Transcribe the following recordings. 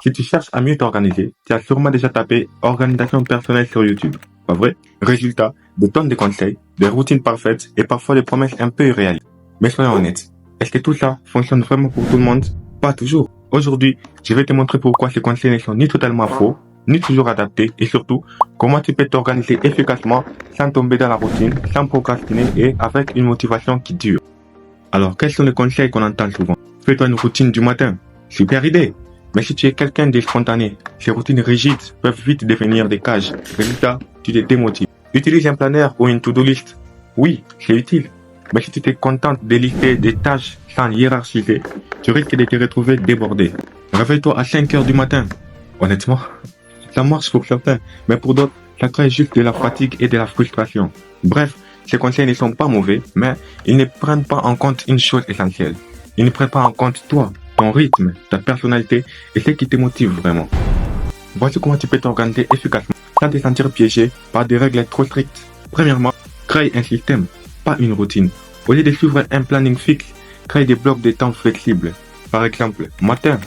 Si tu cherches à mieux t'organiser, tu as sûrement déjà tapé organisation personnelle sur YouTube. Pas vrai? Résultat, des tonnes de conseils, des routines parfaites et parfois des promesses un peu irréalistes. Mais soyons honnêtes, est-ce que tout ça fonctionne vraiment pour tout le monde? Pas toujours. Aujourd'hui, je vais te montrer pourquoi ces conseils ne sont ni totalement faux, ni toujours adaptés et surtout, comment tu peux t'organiser efficacement sans tomber dans la routine, sans procrastiner et avec une motivation qui dure. Alors, quels sont les conseils qu'on entend souvent? Fais-toi une routine du matin. Super idée. Mais si tu es quelqu'un de spontané, ces routines rigides peuvent vite devenir des cages. Résultat, tu te démotives. Utilise un planeur ou une to-do list. Oui, c'est utile. Mais si tu te contentes de lister des tâches sans hiérarchiser, tu risques de te retrouver débordé. Réveille-toi à 5 heures du matin. Honnêtement, ça marche pour certains, mais pour d'autres, ça crée juste de la fatigue et de la frustration. Bref, ces conseils ne sont pas mauvais, mais ils ne prennent pas en compte une chose essentielle. Ils ne prennent pas en compte toi, ton rythme, ta personnalité et ce qui te motive vraiment. Voici comment tu peux t'organiser efficacement sans te sentir piégé par des règles trop strictes. Premièrement, crée un système, pas une routine. Au lieu de suivre un planning fixe, crée des blocs de temps flexibles. Par exemple, matin,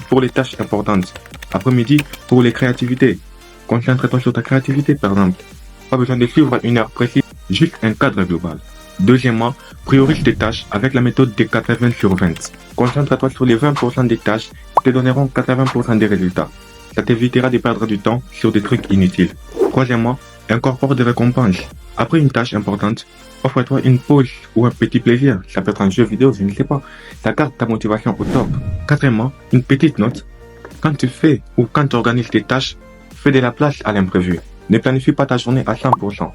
pour les tâches importantes. Après-midi, pour les créativités. Concentre-toi sur ta créativité, par exemple. Pas besoin de suivre une heure précise, juste un cadre global. Deuxièmement, priorise tes tâches avec la méthode des 80/20. Concentre-toi sur les 20% des tâches qui te donneront 80% des résultats. Ça t'évitera de perdre du temps sur des trucs inutiles. Troisièmement, incorpore des récompenses. Après une tâche importante, offre-toi une pause ou un petit plaisir. Ça peut être un jeu vidéo, je ne sais pas. Ça garde ta motivation au top. Quatrièmement, une petite note. Quand tu fais ou quand tu organises tes tâches, fais de la place à l'imprévu. Ne planifie pas ta journée à 100%.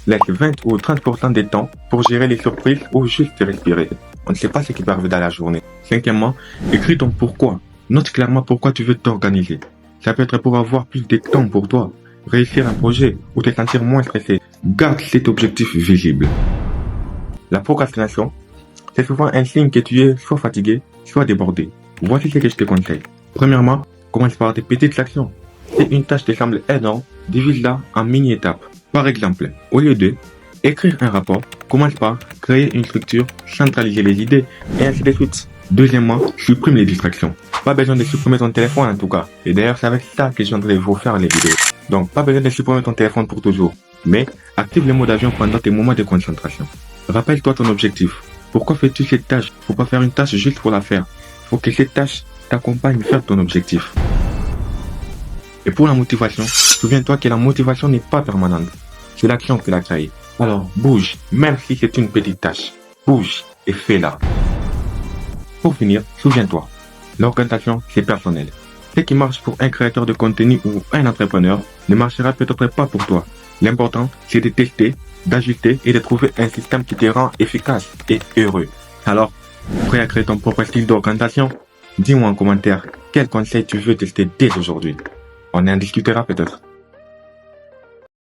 Laisse 20 ou 30% de temps pour gérer les surprises ou juste respirer. On ne sait pas ce qui peut arriver dans la journée. Cinquièmement, écris ton pourquoi. Note clairement pourquoi tu veux t'organiser. Ça peut être pour avoir plus de temps pour toi, réussir un projet ou te sentir moins stressé. Garde cet objectif visible. La procrastination, c'est souvent un signe que tu es soit fatigué, soit débordé. Voici ce que je te conseille. Premièrement, commence par des petites actions. Si une tâche te semble énorme, divise-la en mini-étapes. Par exemple, au lieu de écrire un rapport, commence par créer une structure, centraliser les idées et ainsi de suite. Deuxièmement, supprime les distractions. Pas besoin de supprimer ton téléphone en tout cas. Et d'ailleurs, c'est avec ça que je viendrai vous faire les vidéos. Donc, pas besoin de supprimer ton téléphone pour toujours. Mais, active le mode avion pendant tes moments de concentration. Rappelle-toi ton objectif. Pourquoi fais-tu cette tâche? Faut pas faire une tâche juste pour la faire. Faut que cette tâche t'accompagne vers ton objectif. Et pour la motivation, souviens-toi que la motivation n'est pas permanente. C'est l'action qui l'a créée. Alors, bouge, même si c'est une petite tâche. Bouge et fais-la. Pour finir, souviens-toi, l'organisation, c'est personnel. Ce qui marche pour un créateur de contenu ou un entrepreneur ne marchera peut-être pas pour toi. L'important, c'est de tester, d'ajuster et de trouver un système qui te rend efficace et heureux. Alors, prêt à créer ton propre style d'organisation? Dis-moi en commentaire quel conseil tu veux tester dès aujourd'hui. On en discutera peut-être.